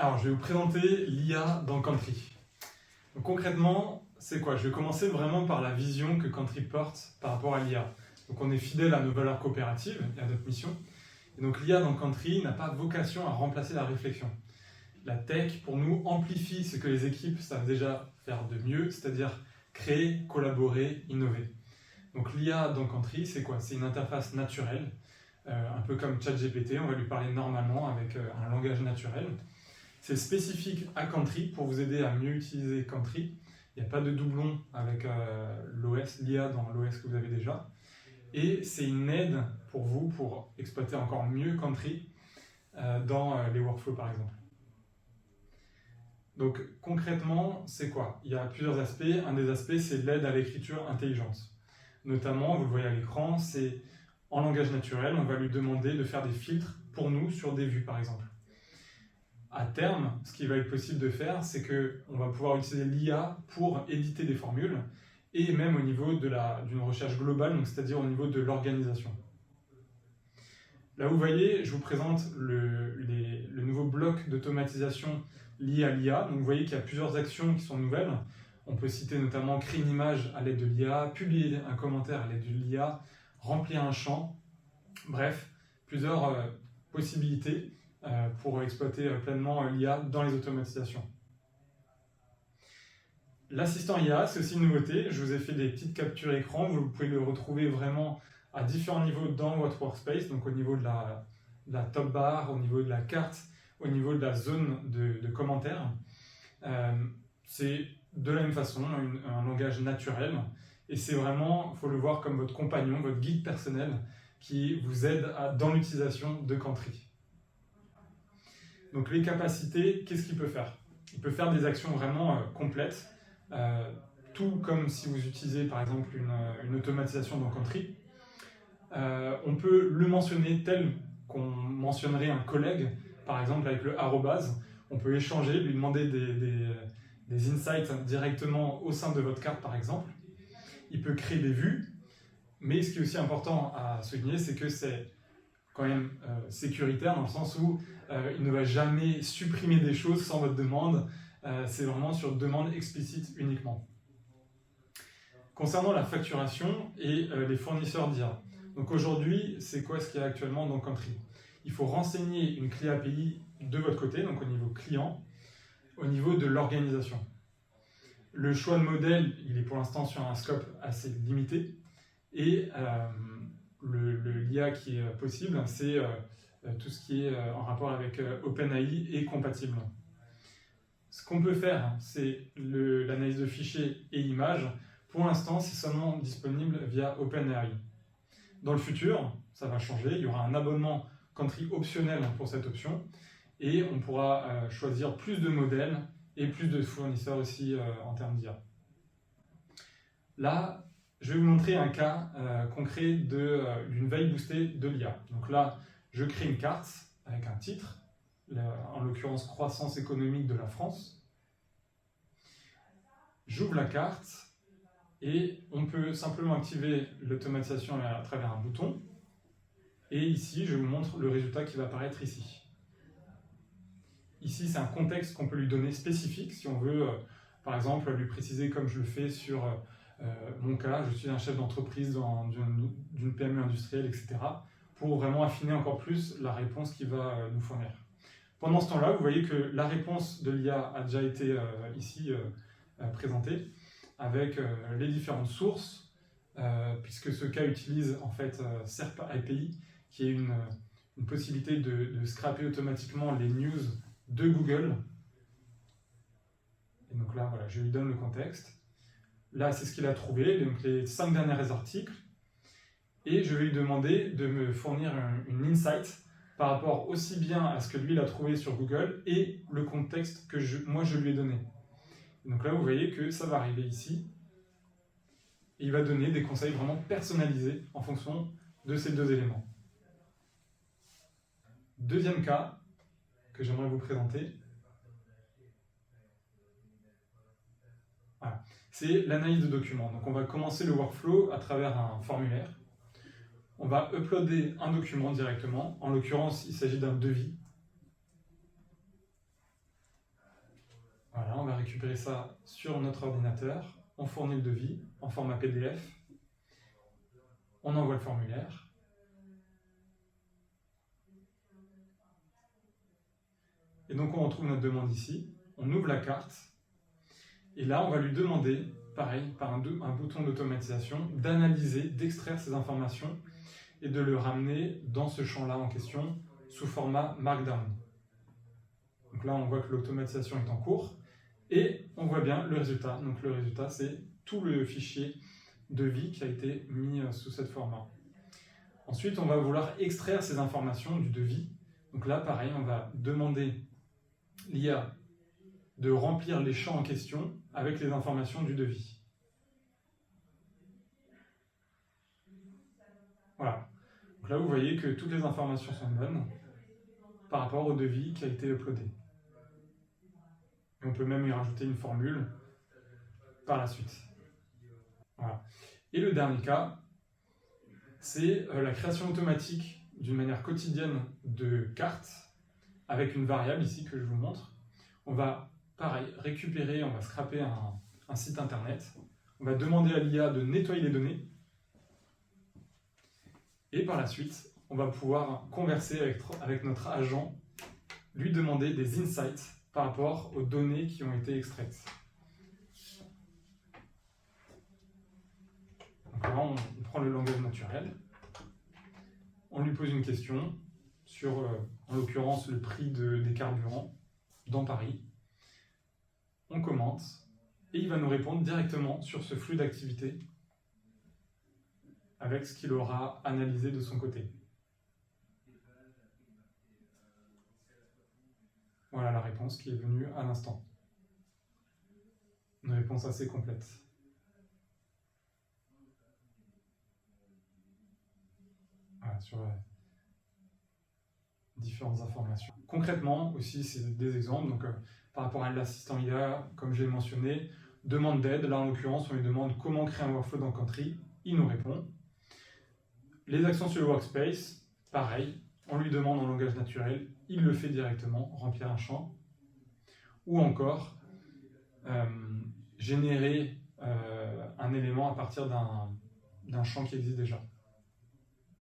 Alors, je vais vous présenter l'IA dans Country. Donc, concrètement, c'est quoi? Je vais commencer vraiment par la vision que Country porte par rapport à l'IA. Donc, on est fidèle à nos valeurs coopératives et à notre mission. Et donc, l'IA dans Country n'a pas vocation à remplacer la réflexion. La tech, pour nous, amplifie ce que les équipes savent déjà faire de mieux, c'est-à-dire créer, collaborer, innover. Donc, l'IA dans Country, c'est quoi? C'est une interface naturelle, un peu comme ChatGPT, on va lui parler normalement avec un langage naturel. C'est spécifique à Country pour vous aider à mieux utiliser Country. Il n'y a pas de doublon avec l'OS, l'IA dans l'OS que vous avez déjà. Et c'est une aide pour vous pour exploiter encore mieux Country dans les workflows par exemple. Donc concrètement, c'est quoi? Il y a plusieurs aspects. Un des aspects, c'est l'aide à l'écriture intelligente. Notamment, vous le voyez à l'écran, c'est en langage naturel, on va lui demander de faire des filtres pour nous sur des vues par exemple. À terme, ce qui va être possible de faire, c'est qu'on va pouvoir utiliser l'IA pour éditer des formules et même au niveau d'une recherche globale, c'est-à-dire au niveau de l'organisation. Là, vous voyez, je vous présente le nouveau bloc d'automatisation lié à l'IA. Donc, vous voyez qu'il y a plusieurs actions qui sont nouvelles. On peut citer notamment créer une image à l'aide de l'IA, publier un commentaire à l'aide de l'IA, remplir un champ. Bref, plusieurs possibilités pour exploiter pleinement l'IA dans les automatisations. L'assistant IA, c'est aussi une nouveauté. Je vous ai fait des petites captures écran. Vous pouvez le retrouver vraiment à différents niveaux dans votre workspace, donc au niveau de la top bar, au niveau de la carte, au niveau de la zone de commentaires. C'est de la même façon un langage naturel et c'est vraiment, il faut le voir comme votre compagnon, votre guide personnel qui vous aide dans l'utilisation de Country. Donc les capacités, qu'est-ce qu'il peut faire? Il peut faire des actions vraiment complètes, tout comme si vous utilisez par exemple une automatisation dans Country. On peut le mentionner tel qu'on mentionnerait un collègue, par exemple avec le arrobase. On peut échanger, lui demander des insights directement au sein de votre carte par exemple. Il peut créer des vues, mais ce qui est aussi important à souligner, c'est que c'est quand même sécuritaire dans le sens où il ne va jamais supprimer des choses sans votre demande. C'est vraiment sur demande explicite uniquement. Concernant la facturation et les fournisseurs d'IA. Donc aujourd'hui, c'est quoi ce qu'il y a actuellement dans Country? Il faut renseigner une clé API de votre côté, donc au niveau client, au niveau de l'organisation. Le choix de modèle, il est pour l'instant sur un scope assez limité. Et l'IA qui est possible, c'est tout ce qui est en rapport avec OpenAI et compatible. Ce qu'on peut faire, c'est l'analyse de fichiers et images. Pour l'instant, c'est seulement disponible via OpenAI. Dans le futur, ça va changer. Il y aura un abonnement Country optionnel pour cette option. Et on pourra choisir plus de modèles et plus de fournisseurs aussi en termes d'IA. Là, je vais vous montrer un cas concret d'une veille boostée de l'IA. Donc là, je crée une carte avec un titre, en l'occurrence croissance économique de la France. J'ouvre la carte et on peut simplement activer l'automatisation à travers un bouton. Et ici, je vous montre le résultat qui va apparaître ici. Ici, c'est un contexte qu'on peut lui donner spécifique si on veut, par exemple, lui préciser comme je le fais sur mon cas, je suis un chef d'entreprise d'une PME industrielle, etc. pour vraiment affiner encore plus la réponse qu'il va nous fournir. Pendant ce temps-là, vous voyez que la réponse de l'IA a déjà été ici présentée avec les différentes sources, puisque ce cas utilise en fait SERP API, qui est une possibilité de scraper automatiquement les news de Google. Et donc là, voilà, je lui donne le contexte. Là, c'est ce qu'il a trouvé, donc les 5 derniers articles. Et je vais lui demander de me fournir une insight par rapport aussi bien à ce que lui il a trouvé sur Google et le contexte que moi je lui ai donné. Donc là, vous voyez que ça va arriver ici. Et il va donner des conseils vraiment personnalisés en fonction de ces deux éléments. Deuxième cas que j'aimerais vous présenter. Voilà. C'est l'analyse de documents. Donc on va commencer le workflow à travers un formulaire. On va uploader un document directement. En l'occurrence, il s'agit d'un devis. récupérer ça sur notre ordinateur, on fournit le devis en format PDF, on envoie le formulaire. Et donc on retrouve notre demande ici, on ouvre la carte, et là on va lui demander, pareil, par un bouton d'automatisation, d'analyser, d'extraire ces informations et de le ramener dans ce champ-là en question sous format Markdown. Donc là on voit que l'automatisation est en cours, et on voit bien le résultat. Donc le résultat, c'est tout le fichier devis qui a été mis sous ce format. Ensuite, on va vouloir extraire ces informations du devis. Donc là, pareil, on va demander l'IA de remplir les champs en question avec les informations du devis. Voilà. Donc là, vous voyez que toutes les informations sont bonnes par rapport au devis qui a été uploadé. Et on peut même y rajouter une formule par la suite. Voilà. Et le dernier cas, c'est la création automatique d'une manière quotidienne de cartes avec une variable ici que je vous montre. On va, pareil, récupérer, on va scraper un site internet. On va demander à l'IA de nettoyer les données. Et par la suite, on va pouvoir converser avec notre agent, lui demander des insights par rapport aux données qui ont été extraites. Donc là, on prend le langage naturel, on lui pose une question sur, en l'occurrence, le prix des carburants dans Paris. On commente et il va nous répondre directement sur ce flux d'activité avec ce qu'il aura analysé de son côté. Voilà la réponse qui est venue à l'instant. Une réponse assez complète. Voilà, sur différentes informations. Concrètement, aussi, c'est des exemples. Donc, par rapport à l'assistant IA, comme j'ai mentionné, demande d'aide. Là, en l'occurrence, on lui demande comment créer un workflow dans Country. Il nous répond. Les actions sur le workspace, pareil. On lui demande en langage naturel. Il le fait directement, remplir un champ. Ou encore, générer un élément à partir d'un champ qui existe déjà.